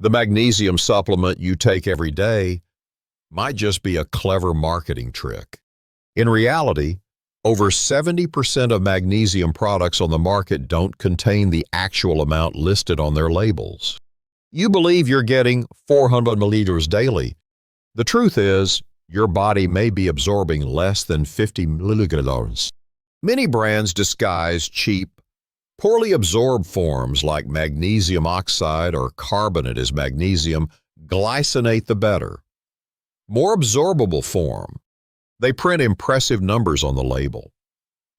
The magnesium supplement you take every day might just be a clever marketing trick. In reality, over 70% of magnesium products on the market don't contain the actual amount listed on their labels. You believe you're getting 400 milliliters daily. The truth is, your body may be absorbing less than 50 milliliters. Many brands disguise cheap, poorly absorbed forms like magnesium oxide or carbonate as magnesium glycinate the better. More absorbable form. They print impressive numbers on the label,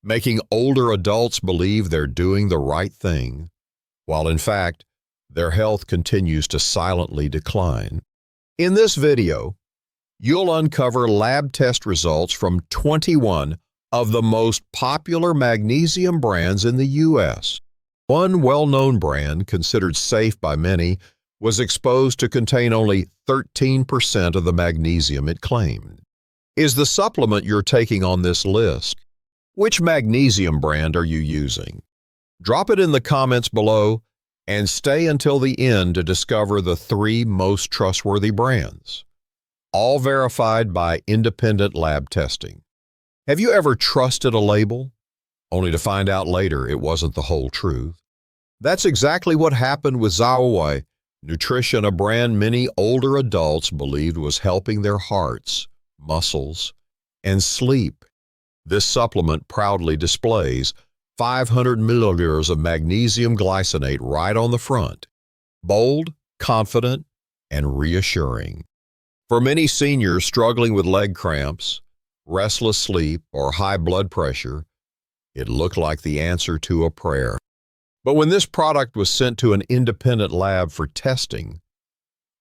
making older adults believe they're doing the right thing, while in fact, their health continues to silently decline. In this video, you'll uncover lab test results from 21 of the most popular magnesium brands in the U.S. One well-known brand, considered safe by many, was exposed to contain only 13% of the magnesium it claimed. Is the supplement you're taking on this list? Which magnesium brand are you using? Drop it in the comments below and stay until the end to discover the 3 most trustworthy brands, all verified by independent lab testing. Have you ever trusted a label, only to find out later it wasn't the whole truth? That's exactly what happened with ZYY Nutrition, a brand many older adults believed was helping their hearts, muscles, and sleep. This supplement proudly displays 500 milliliters of magnesium glycinate right on the front. Bold, confident, and reassuring. For many seniors struggling with leg cramps, restless sleep, or high blood pressure, it looked like the answer to a prayer. But when this product was sent to an independent lab for testing,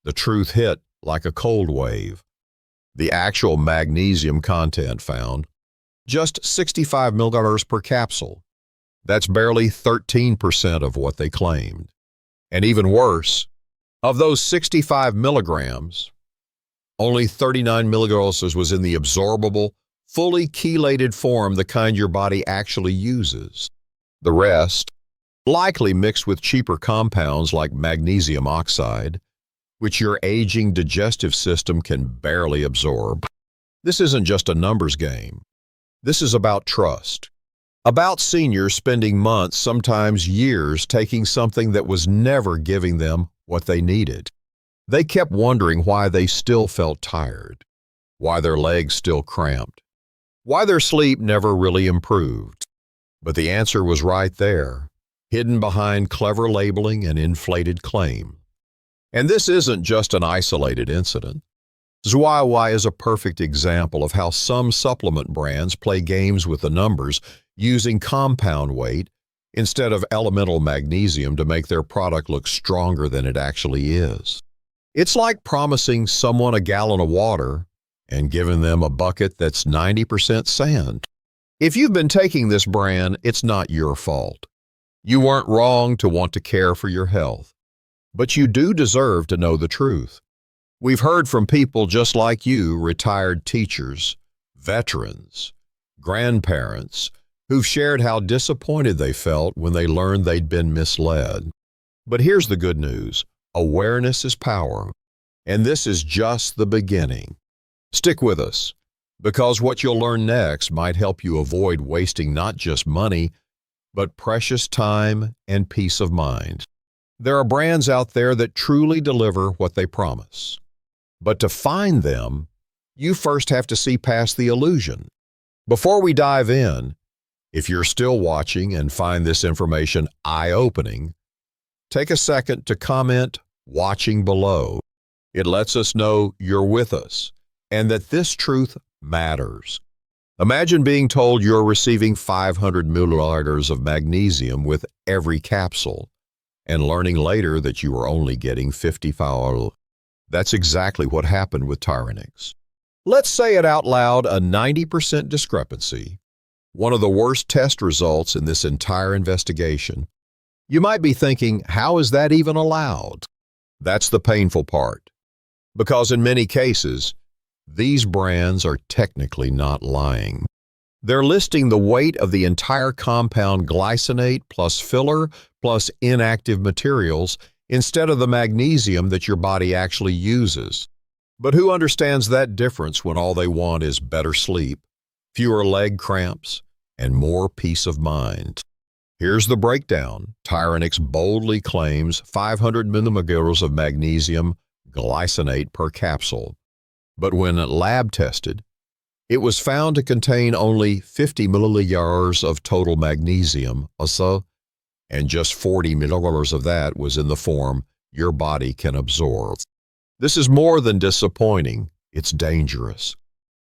the truth hit like a cold wave. The actual magnesium content found just 65 milliliters per capsule. That's barely 13% of what they claimed. And even worse, of those 65 milligrams, only 39 milligrams was in the absorbable, fully chelated form, the kind your body actually uses. The rest, likely mixed with cheaper compounds like magnesium oxide, which your aging digestive system can barely absorb. This isn't just a numbers game. This is about trust. About seniors spending months, sometimes years, taking something that was never giving them what they needed. They kept wondering why they still felt tired, why their legs still cramped, why their sleep never really improved. But the answer was right there, hidden behind clever labeling and inflated claim. And this isn't just an isolated incident. ZYY is a perfect example of how some supplement brands play games with the numbers, using compound weight instead of elemental magnesium to make their product look stronger than it actually is. It's like promising someone a gallon of water and giving them a bucket that's 90% sand. If you've been taking this brand, it's not your fault. You weren't wrong to want to care for your health, but you do deserve to know the truth. We've heard from people just like you, retired teachers, veterans, grandparents, who've shared how disappointed they felt when they learned they'd been misled. But here's the good news. Awareness is power, and this is just the beginning. Stick with us, because what you'll learn next might help you avoid wasting not just money, but precious time and peace of mind. There are brands out there that truly deliver what they promise. But to find them, you first have to see past the illusion. Before we dive in, if you're still watching and find this information eye-opening, take a second to comment "watching" below. It lets us know you're with us and that this truth matters. Imagine being told you're receiving 500 milliliters of magnesium with every capsule and learning later that you were only getting 55. That's exactly what happened with Tyrannix. Let's say it out loud, a 90% discrepancy. One of the worst test results in this entire investigation. You might be thinking, how is that even allowed? That's the painful part. Because in many cases, these brands are technically not lying. They're listing the weight of the entire compound glycinate plus filler plus inactive materials instead of the magnesium that your body actually uses. But who understands that difference when all they want is better sleep, fewer leg cramps, and more peace of mind? Here's the breakdown. Tyrannix boldly claims 500 millimolars of magnesium glycinate per capsule. But when lab tested, it was found to contain only 50 milliliters of total magnesium, and just 40 milliliters of that was in the form your body can absorb. This is more than disappointing, it's dangerous,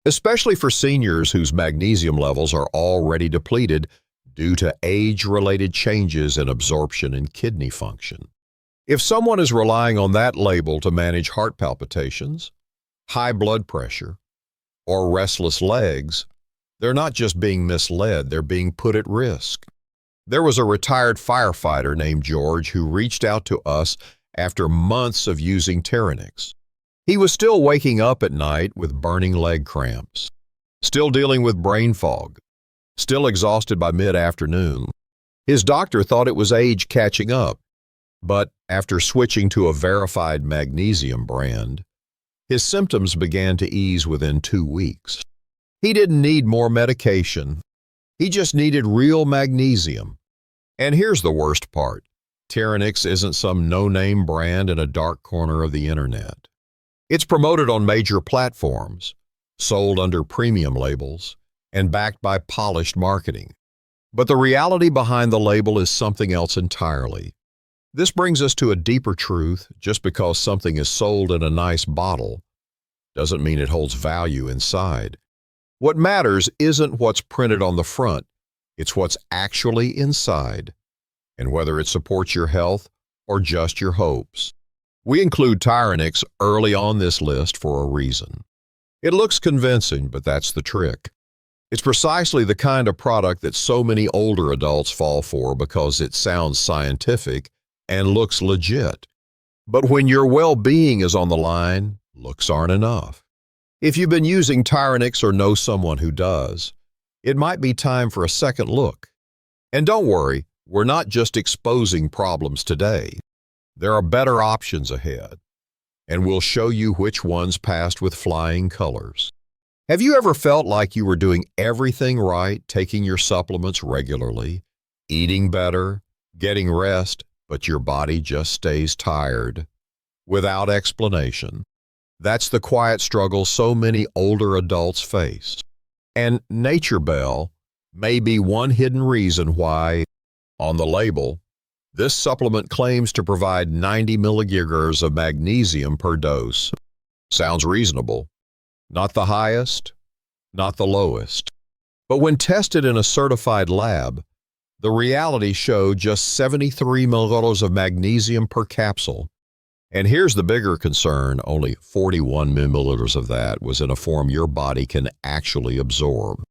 especially for seniors whose magnesium levels are already depleted due to age-related changes in absorption and kidney function. If someone is relying on that label to manage heart palpitations, high blood pressure, or restless legs, they're not just being misled, they're being put at risk. There was a retired firefighter named George who reached out to us after months of using Tyrannix. He was still waking up at night with burning leg cramps, still dealing with brain fog, still exhausted by mid-afternoon. His doctor thought it was age catching up, but after switching to a verified magnesium brand, his symptoms began to ease within 2 weeks. He didn't need more medication. He just needed real magnesium. And here's the worst part. Tyrannix isn't some no-name brand in a dark corner of the internet. It's promoted on major platforms, sold under premium labels, and backed by polished marketing. But the reality behind the label is something else entirely. This brings us to a deeper truth. Just because something is sold in a nice bottle doesn't mean it holds value inside. What matters isn't what's printed on the front, it's what's actually inside, and whether it supports your health or just your hopes. We include Tyrannix early on this list for a reason. It looks convincing, but that's the trick. It's precisely the kind of product that so many older adults fall for because it sounds scientific and looks legit. But when your well-being is on the line, looks aren't enough. If you've been using Tyrannix or know someone who does, it might be time for a second look. And don't worry, we're not just exposing problems today. There are better options ahead, and we'll show you which ones passed with flying colors. Have you ever felt like you were doing everything right, taking your supplements regularly, eating better, getting rest, but your body just stays tired, without explanation? That's the quiet struggle so many older adults face. And Nature Bell may be one hidden reason why, on the label, this supplement claims to provide 90 milligauss of magnesium per dose. Sounds reasonable. Not the highest, not the lowest. But when tested in a certified lab, the reality showed just 73 milliliters of magnesium per capsule. And here's the bigger concern, only 41 milliliters of that was in a form your body can actually absorb.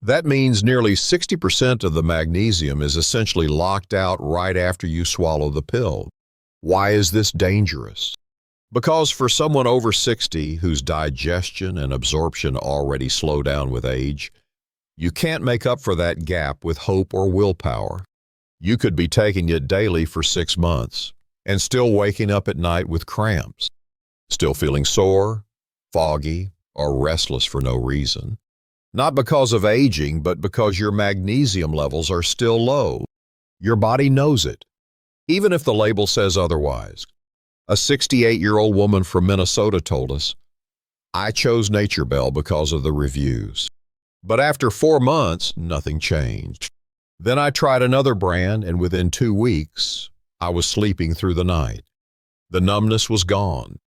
That means nearly 60% of the magnesium is essentially locked out right after you swallow the pill. Why is this dangerous? Because for someone over 60 whose digestion and absorption already slow down with age, you can't make up for that gap with hope or willpower. You could be taking it daily for 6 months and still waking up at night with cramps, still feeling sore, foggy, or restless for no reason. Not because of aging, but because your magnesium levels are still low. Your body knows it, even if the label says otherwise. A 68-year-old woman from Minnesota told us, "I chose Nature Bell because of the reviews. But after 4 months, nothing changed. Then I tried another brand, and within 2 weeks, I was sleeping through the night. The numbness was gone.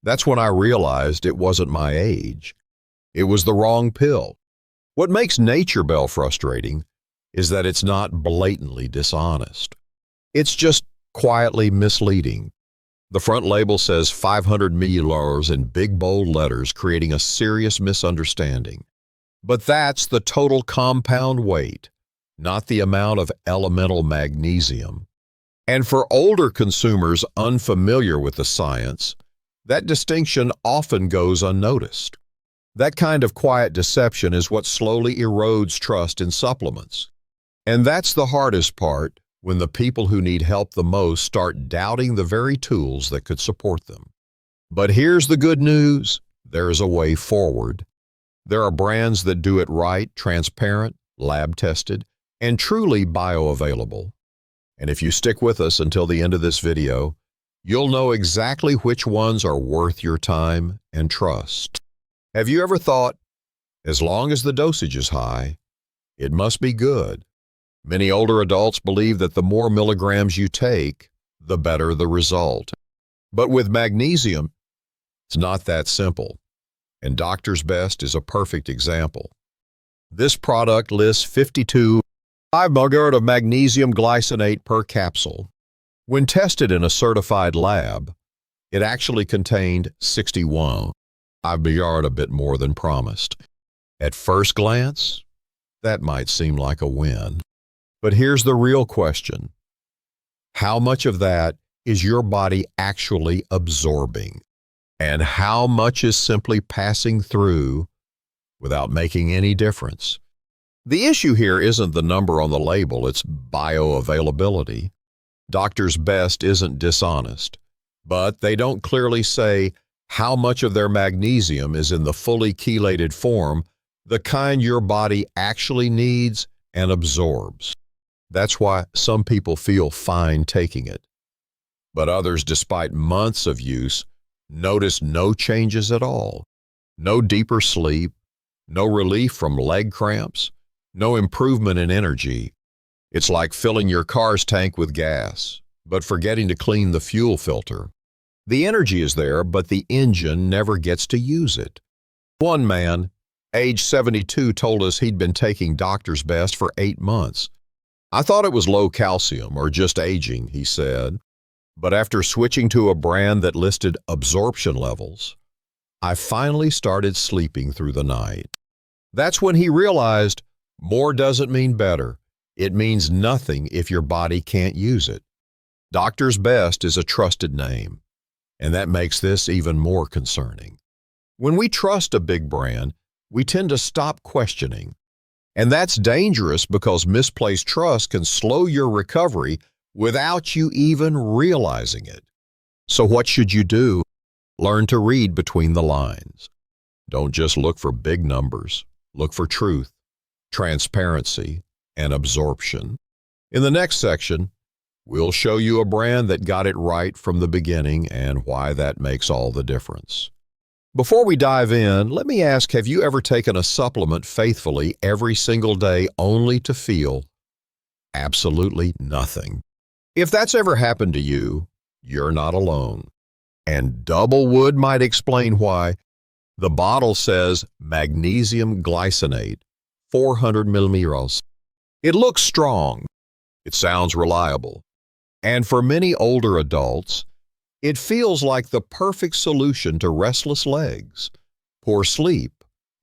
That's when I realized it wasn't my age. It was the wrong pill." What makes Nature Bell frustrating is that it's not blatantly dishonest. It's just quietly misleading. The front label says 500 milliliters in big bold letters, creating a serious misunderstanding. But that's the total compound weight, not the amount of elemental magnesium. And for older consumers unfamiliar with the science, that distinction often goes unnoticed. That kind of quiet deception is what slowly erodes trust in supplements. And that's the hardest part. when the people who need help the most start doubting the very tools that could support them. But here's the good news. There is a way forward. There are brands that do it right, transparent, lab-tested, and truly bioavailable. And if you stick with us until the end of this video, you'll know exactly which ones are worth your time and trust. Have you ever thought, as long as the dosage is high, it must be good? Many older adults believe that the more milligrams you take, the better the result. But with magnesium, it's not that simple, and Doctor's Best is a perfect example. This product lists 52 mg of magnesium glycinate per capsule. When tested in a certified lab, it actually contained 61 mg, a bit more than promised. At first glance, that might seem like a win. But here's the real question. How much of that is your body actually absorbing? And how much is simply passing through without making any difference? The issue here isn't the number on the label, it's bioavailability. Doctor's Best isn't dishonest, but they don't clearly say how much of their magnesium is in the fully chelated form, the kind your body actually needs and absorbs. That's why some people feel fine taking it, but others, despite months of use, notice no changes at all. No deeper sleep, no relief from leg cramps, no improvement in energy. It's like filling your car's tank with gas, but forgetting to clean the fuel filter. The energy is there, but the engine never gets to use it. One man, age 72, told us he'd been taking Doctor's Best for 8 months. I thought it was low calcium or just aging, he said. But after switching to a brand that listed absorption levels, I finally started sleeping through the night. That's when he realized more doesn't mean better. It means nothing if your body can't use it. Doctor's Best is a trusted name, and that makes this even more concerning. When we trust a big brand, we tend to stop questioning. And that's dangerous because misplaced trust can slow your recovery without you even realizing it. So what should you do? Learn to read between the lines. Don't just look for big numbers. Look for truth, transparency, and absorption. In the next section, we'll show you a brand that got it right from the beginning and why that makes all the difference. Before we dive in, let me ask, have you ever taken a supplement faithfully every single day only to feel absolutely nothing? If that's ever happened to you, you're not alone. And double wood might explain why. The bottle says magnesium glycinate, 400 milliliters. It looks strong. It sounds reliable. And for many older adults, it feels like the perfect solution to restless legs, poor sleep,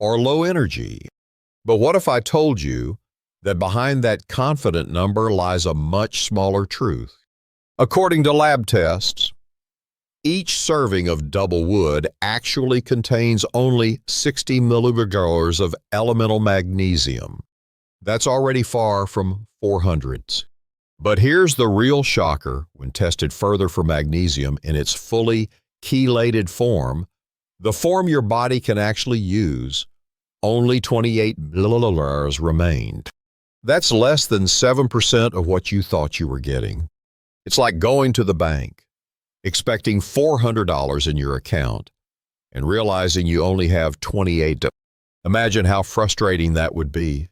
or low energy. But what if I told you that behind that confident number lies a much smaller truth? According to lab tests, each serving of double wood actually contains only 60 milliliters of elemental magnesium. That's already far from 400s. But here's the real shocker. When tested further for magnesium in its fully chelated form, the form your body can actually use, only 28 milliliters remained. That's less than 7% of what you thought you were getting. It's like going to the bank, expecting $400 in your account, and realizing you only have 28. Imagine how frustrating that would be.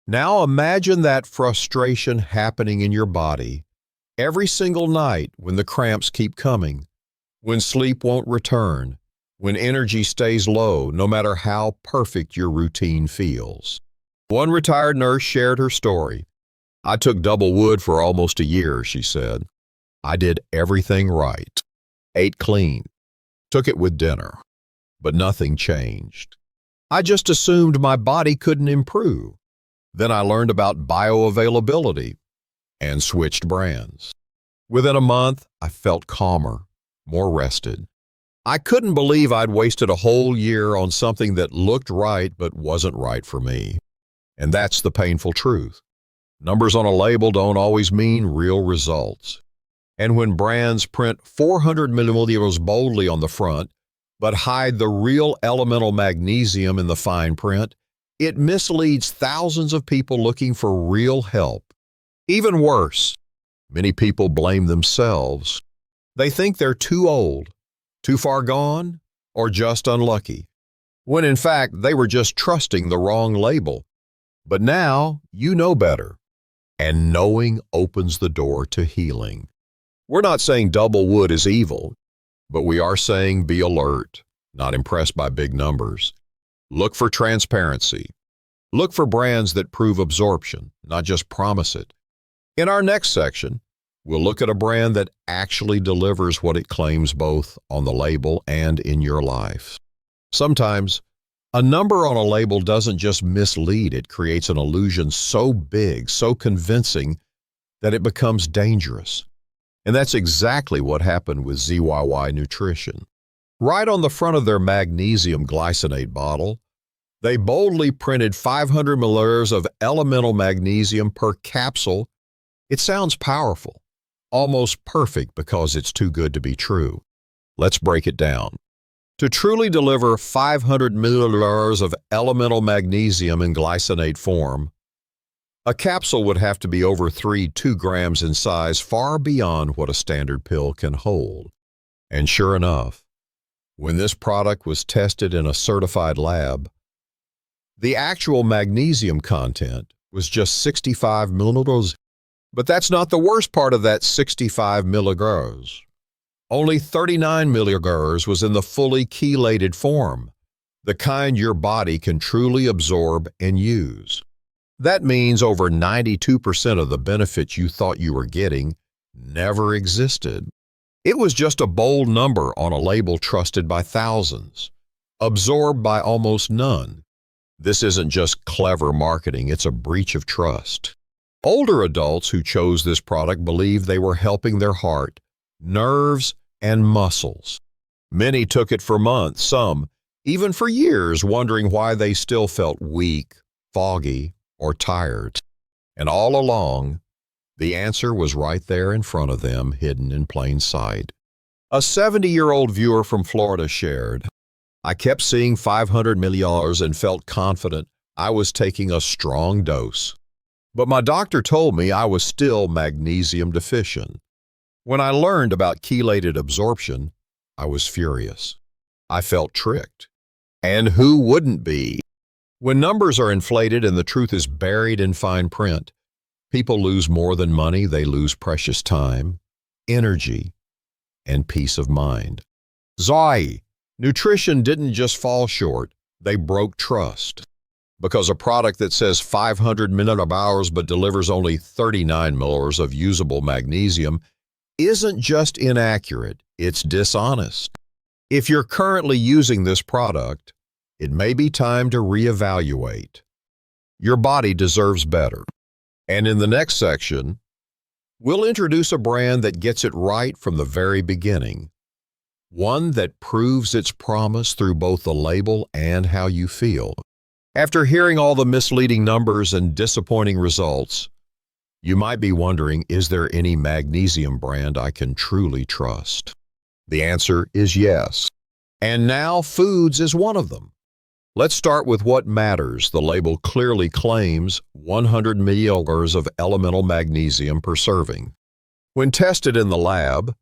Now imagine that frustration happening in your body every single night when the cramps keep coming, when sleep won't return, when energy stays low, no matter how perfect your routine feels. One retired nurse shared her story. I took double wood for almost a year, she said. I did everything right, ate clean, took it with dinner, but nothing changed. I just assumed my body couldn't improve. Then I learned about bioavailability and switched brands. Within a month, I felt calmer, more rested. I couldn't believe I'd wasted a whole year on something that looked right but wasn't right for me. And that's the painful truth. Numbers on a label don't always mean real results. And when brands print 400 milliliters boldly on the front, but hide the real elemental magnesium in the fine print, it misleads thousands of people looking for real help. Even worse, many people blame themselves. They think they're too old, too far gone, or just unlucky, when in fact they were just trusting the wrong label. But now you know better, and knowing opens the door to healing. We're not saying double wood is evil, but we are saying be alert, not impressed by big numbers. Look for transparency. Look for brands that prove absorption, not just promise it. In our next section, we'll look at a brand that actually delivers what it claims both on the label and in your life. Sometimes, a number on a label doesn't just mislead, it creates an illusion so big, so convincing, that it becomes dangerous. And that's exactly what happened with ZYY Nutrition. Right on the front of their magnesium glycinate bottle, they boldly printed 500 milliliters of elemental magnesium per capsule. It sounds powerful, almost perfect because it's too good to be true. Let's break it down. To truly deliver 500 milliliters of elemental magnesium in glycinate form, a capsule would have to be over 2 grams in size, far beyond what a standard pill can hold. And sure enough, when this product was tested in a certified lab, the actual magnesium content was just 65 milliliters. But that's not the worst part of that 65 milliliters. Only 39 milliliters was in the fully chelated form, the kind your body can truly absorb and use. That means over 92% of the benefits you thought you were getting never existed. It was just a bold number on a label trusted by thousands, absorbed by almost none. This isn't just clever marketing, it's a breach of trust. Older adults who chose this product believed they were helping their heart, nerves, and muscles. Many took it for months, some even for years, wondering why they still felt weak, foggy, or tired. And all along, the answer was right there in front of them, hidden in plain sight. A 70-year-old viewer from Florida shared, "I kept seeing 500 milliliters and felt confident I was taking a strong dose. But my doctor told me I was still magnesium deficient. When I learned about chelated absorption, I was furious. I felt tricked. And who wouldn't be? When numbers are inflated and the truth is buried in fine print, people lose more than money, they lose precious time, energy, and peace of mind. ZYY Nutrition didn't just fall short, they broke trust. Because a product that says 500 milliliters but delivers only 39 milliliters of usable magnesium isn't just inaccurate, it's dishonest. If you're currently using this product, it may be time to reevaluate. Your body deserves better. And in the next section, we'll introduce a brand that gets it right from the very beginning. One that proves its promise through both the label and how you feel. After hearing all the misleading numbers and disappointing results, you might be wondering, is there any magnesium brand I can truly trust? The answer is yes. And now Foods is one of them. Let's start with what matters. The label clearly claims 100 milliliters of elemental magnesium per serving. When tested in the lab,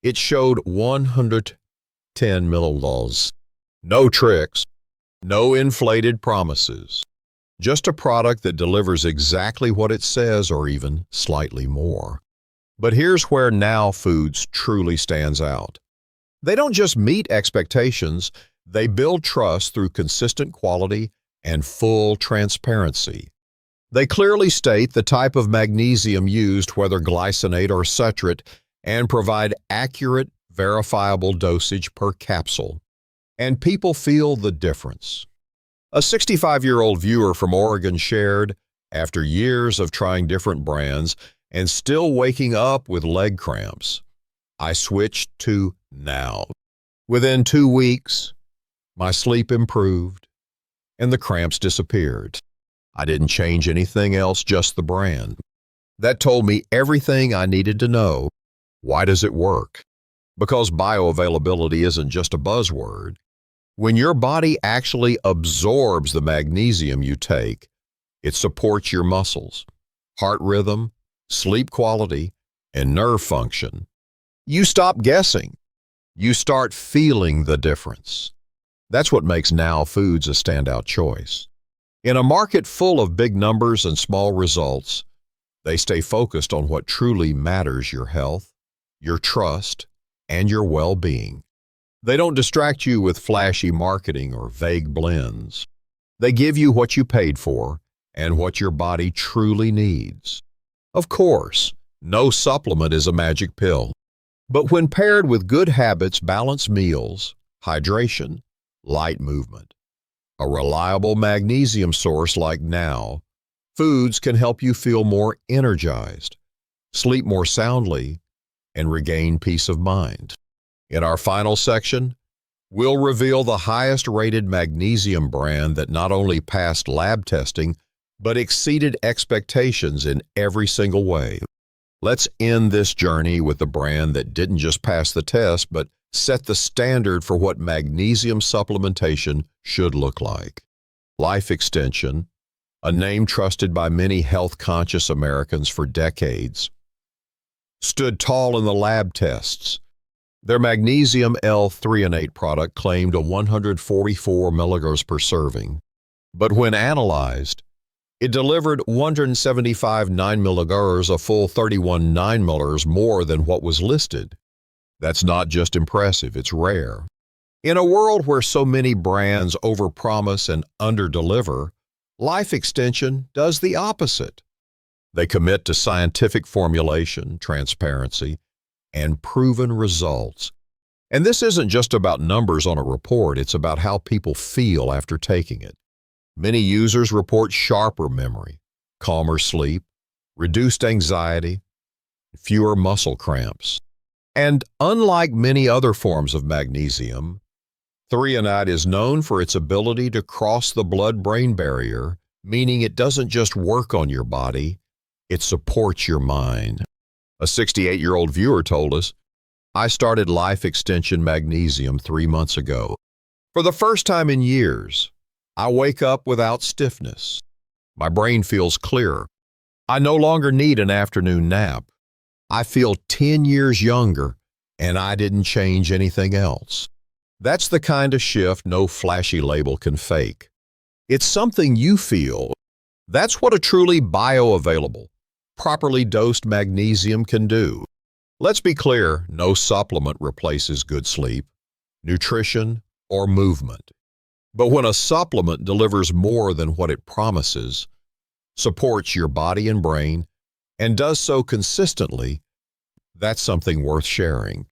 it showed 110 milliliters. No tricks, no inflated promises. Just a product that delivers exactly what it says or even slightly more. But here's where Now Foods truly stands out. They don't just meet expectations, they build trust through consistent quality and full transparency. They clearly state the type of magnesium used, whether glycinate or citrate, and provide accurate, verifiable dosage per capsule. And people feel the difference. A 65-year-old viewer from Oregon shared, after years of trying different brands and still waking up with leg cramps, I switched to Now. Within 2 weeks, my sleep improved and the cramps disappeared. I didn't change anything else, just the brand. That told me everything I needed to know. Why does it work? Because bioavailability isn't just a buzzword. When your body actually absorbs the magnesium you take, it supports your muscles, heart rhythm, sleep quality, and nerve function. You stop guessing. You start feeling the difference. That's what makes Now Foods a standout choice. In a market full of big numbers and small results, they stay focused on what truly matters: your health, your trust, and your well-being. They don't distract you with flashy marketing or vague blends. They give you what you paid for and what your body truly needs. Of course, no supplement is a magic pill. But when paired with good habits, balanced meals, hydration, light movement, a reliable magnesium source like Now Foods can help you feel more energized, sleep more soundly, and regain peace of mind. In our final section, we'll reveal the highest-rated magnesium brand that not only passed lab testing, but exceeded expectations in every single way. Let's end this journey with the brand that didn't just pass the test, but set the standard for what magnesium supplementation should look like. Life Extension, a name trusted by many health-conscious Americans for decades, stood tall in the lab tests. Their magnesium L-threonate product claimed a 144 milligrams per serving, but when analyzed, it delivered 175 9 milliliters, a full 31 9 milliliters more than what was listed. That's not just impressive, it's rare. In a world where so many brands overpromise and underdeliver, Life Extension does the opposite. They commit to scientific formulation, transparency, and proven results. And this isn't just about numbers on a report, it's about how people feel after taking it. Many users report sharper memory, calmer sleep, reduced anxiety, fewer muscle cramps. And unlike many other forms of magnesium, threonate is known for its ability to cross the blood-brain barrier, meaning it doesn't just work on your body, it supports your mind. A 68-year-old viewer told us, "I started Life Extension Magnesium 3 months ago. For the first time in years, I wake up without stiffness. My brain feels clearer. I no longer need an afternoon nap. I feel 10 years younger, and I didn't change anything else." That's the kind of shift no flashy label can fake. It's something you feel. That's what a truly bioavailable, properly dosed magnesium can do. Let's be clear, no supplement replaces good sleep, nutrition, or movement. But when a supplement delivers more than what it promises, supports your body and brain, and does so consistently, that's something worth sharing.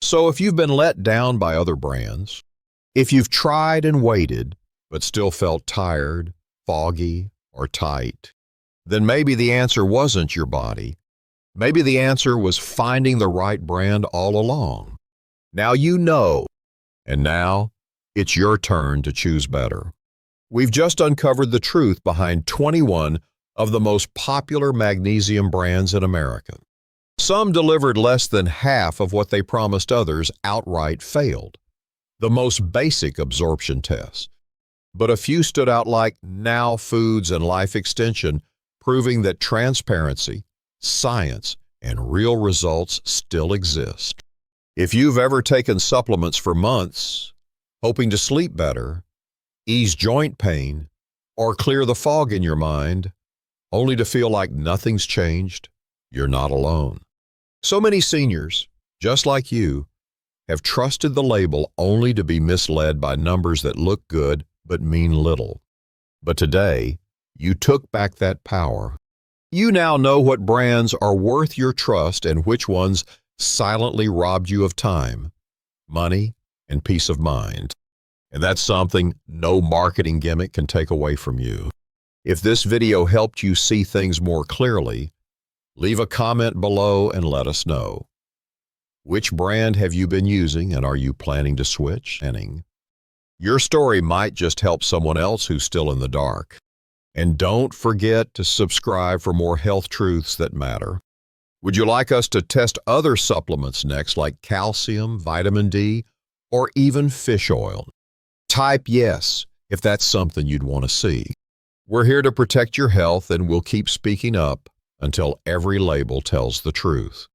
So if you've been let down by other brands, if you've tried and waited but still felt tired, foggy, or tight, then maybe the answer wasn't your body. Maybe the answer was finding the right brand all along. Now you know, and now it's your turn to choose better. We've just uncovered the truth behind 21 of the most popular magnesium brands in America. Some delivered less than half of what they promised, others outright failed. The most basic absorption tests. But a few stood out, like Now Foods and Life Extension, proving that transparency, science, and real results still exist. If you've ever taken supplements for months, hoping to sleep better, ease joint pain, or clear the fog in your mind, only to feel like nothing's changed, you're not alone. So many seniors, just like you, have trusted the label only to be misled by numbers that look good but mean little. But today, you took back that power. You now know what brands are worth your trust and which ones silently robbed you of time, money, and peace of mind. And that's something no marketing gimmick can take away from you. If this video helped you see things more clearly, leave a comment below and let us know. Which brand have you been using, and are you planning to switch? Your story might just help someone else who's still in the dark. And don't forget to subscribe for more health truths that matter. Would you like us to test other supplements next, like calcium, vitamin D, or even fish oil? Type yes if that's something you'd want to see. We're here to protect your health, and we'll keep speaking up until every label tells the truth.